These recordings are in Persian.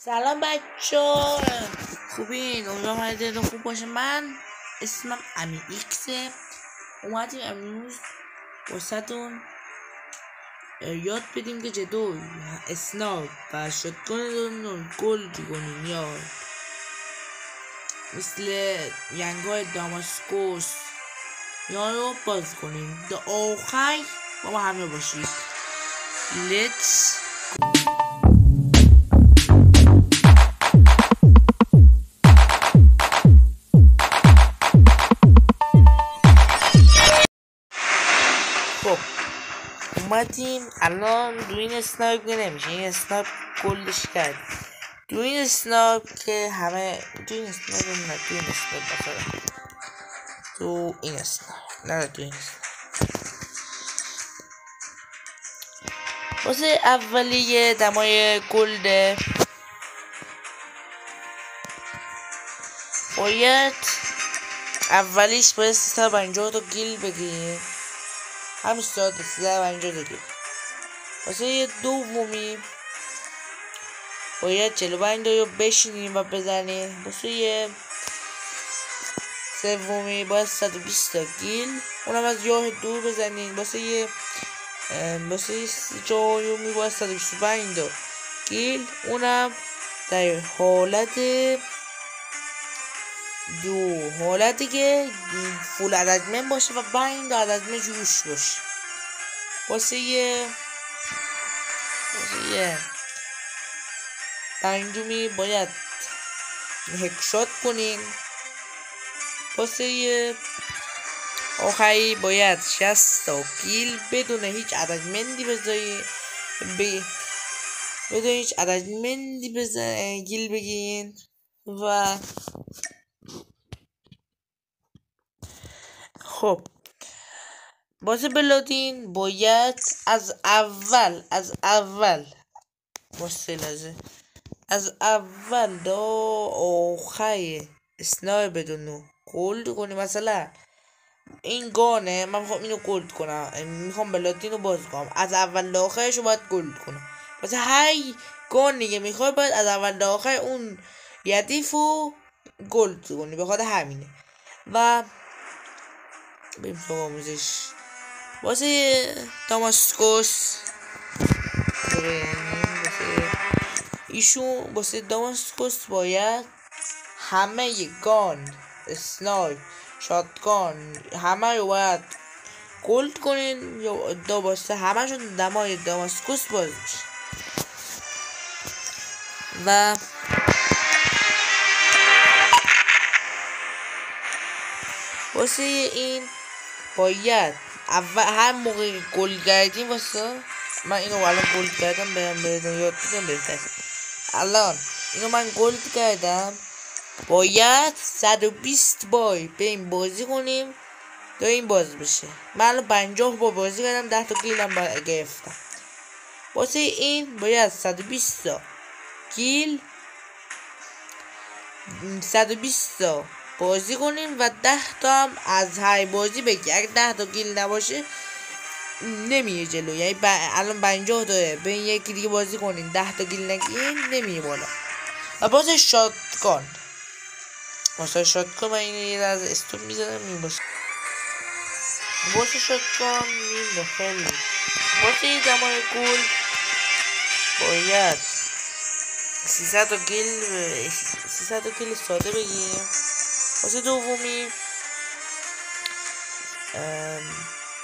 سلام بچه خوبین؟ امیدوارم هر دلتون خوب باشه. من اسمم امیر ایکسه. اومدیم امروز واسهتون یاد بدیم که چطور اسناپ و شاتگان رو گل کنیم، یا مثل ینگای داماسکوس یا رو باز کنیم. تا آخر با ما همه باشید. لیتس اومدیم الان دو این اسنایپ که نمیشه، این اسنایپ گلش کرد. دو این اسنایپ که همه دو این اسنایپ نه دو این اسنایپ مثلا دو این اسنایپ نه دو این اسنایپ واسه اولیه دمای گلده باید اولیش باید 350 تا گیل بگیریم، همین 350 تا گیل. واسه دومی باید 45 تا بشینیم و بزنیم. واسه سومی باید 120 تا گیل، اونم از راه دور بزنیم. واسه چهارمی باید 125 تا گیل، اونم در حالتی که فول عددمن باشه و 5 تا عددمن جوش باشه. واسه پنجمی باید هکشات کنین. واسه آخری باید 60 تا گیل بدون هیچ عددمندی بذاری بدون هیچ عددمندی گیل بگیرین. و خب واسه بلادین باید از اول واسه لازه از اول تا آخر اسنایپ بدونو گلد کنی. مثلا این گانه من میخوام اینو گلد کنم، میخوام بلادین رو باز کنم، از اول تا آخرش رو باید گلد کنم. مثلا هر گانی که میخوای باید از اول تا آخر اون یدیف رو گلد کنی، بخاطر همینه. و بریم تو آموزش. واسه داماسکوس واسه داماسکوس باید همه گان، اسنایپ، شاتگان، همه رو باید گلد کنین یا واسه همه شون دمای داماسکوس باز میشه. و واسه این باید هر موقع گلد کردیم، واسه من اینو الان گلد کردم برم یاد بدم بهتر. الان اینو من گلد کردم، باید 120 بار بریم بازی کنیم تا این باز بشه. من الان 50 بار بازی کردم، 10 تا گیلم گرفتم. واسه این باید 120 تا گیل 120 تا بازی کنیم و 10 تا هم از هر بازی بگیر. اگه 10 تا گیل نباشه نمیه جلو، یعنی الان 50 داره برین یکی دیگه بازی کنین 10 تا گیل نگیرین نمیه بالا. و واسه شاتگان من اینه از استوب میزنم میباشه. واسه شاتگان خیلی واسه دمای گل باید 300 تا گیل ساده بگیریم. واسه دومی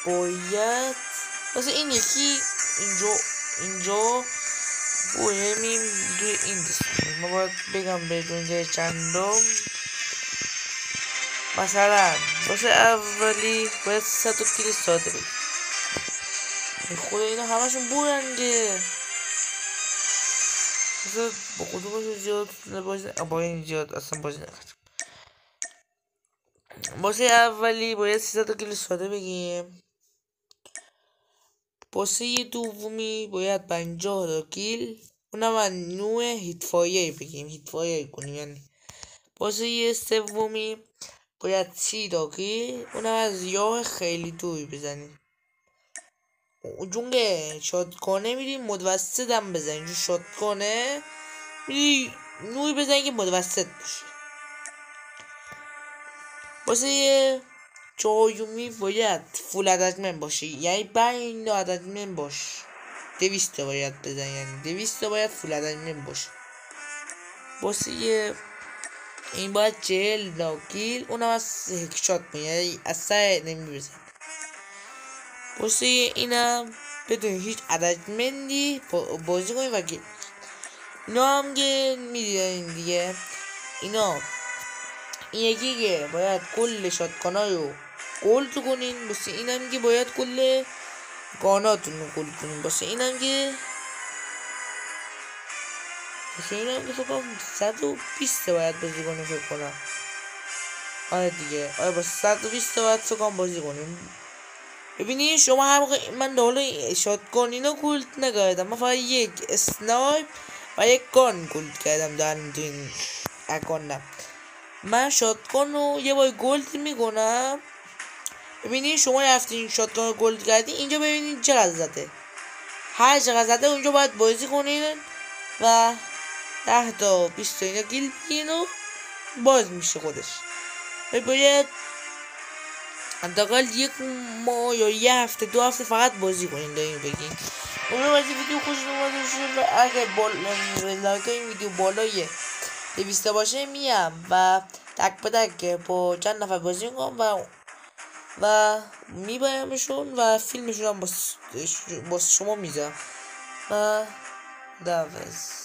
باید واسه این یکی اینجا بوهمیم دوی این دستیم. ما باید بگم بدون چندم. مثلا واسه اولی باید 300 تا گیل ساده بگیریم. خود اینا همشون بورنگه، مثلا با کدومشون زیاد بازی با این زیاد اصلا بازی نکردم. واسه اولی باید 300 تا گیل ساده بگیریم. واسه دومی باید 50 تا گیل، اونم از نوع هیتفایر بگیریم، هیتفایر کنیم یعنی. واسه سومی باید 30 تا گیل، اونم از یاه خیلی دوری بزنیم. جون که شاتگانه میریم متوسط هم بزنیم، چون شاتگانه میری نور بزنی که متوسط باشه. واسه چهارمی باید فول اتچمنت باشه، یعنی 5 تا اتچمنت باش. 200 تا باید بزنی، یعنی 200 تا باید فول اتچمنت باشه. واسه این باید 40 تا کیل، اونم از هکشات کنی، یعنی از سر نمی‌بزن. واسه اینم بدون هیچ اتچمنتی بازی کنی و گیم. اینا هم که میدونین دیگه، اینا این یکی که باید کل شاتگانای رو گلد کنین، واسه اینم که باید کل گاناتون رو گلد کنین. واسه اینم که فکر کنم 120 باید بازی کنیم فکر کنم. آره دیگه، آره با 120 باید فکر کنم بازی کنیم. ببینید شما هم من داخل شاتگان اینا گلد نکردم، من فقط یک اسنایپ و یک گان گلد کردم در این اکانتم. من شاتگان رو یه بار گلد میکنم. ببینید شما رفتین شاتگان رو گلد کردین، اینجا ببینید چقدر زده، هر چقدر زده اونجا باید بازی کنین و 10 تا 20 تا اینا گیل بگین و باز میشه خودش. باید حداقل یک ماه یا یه هفته 2 هفته فقط بازی کنین دارین بگین. امیدوارم از این ویدیو خوشتون اومده باشه و اگه لایک این ویدیو بالای 200 باشه میام و تک به تک با چند نفر بازی میکنم و میبرمشون و فیلمشون هم با شما میذارم و خداحافظ.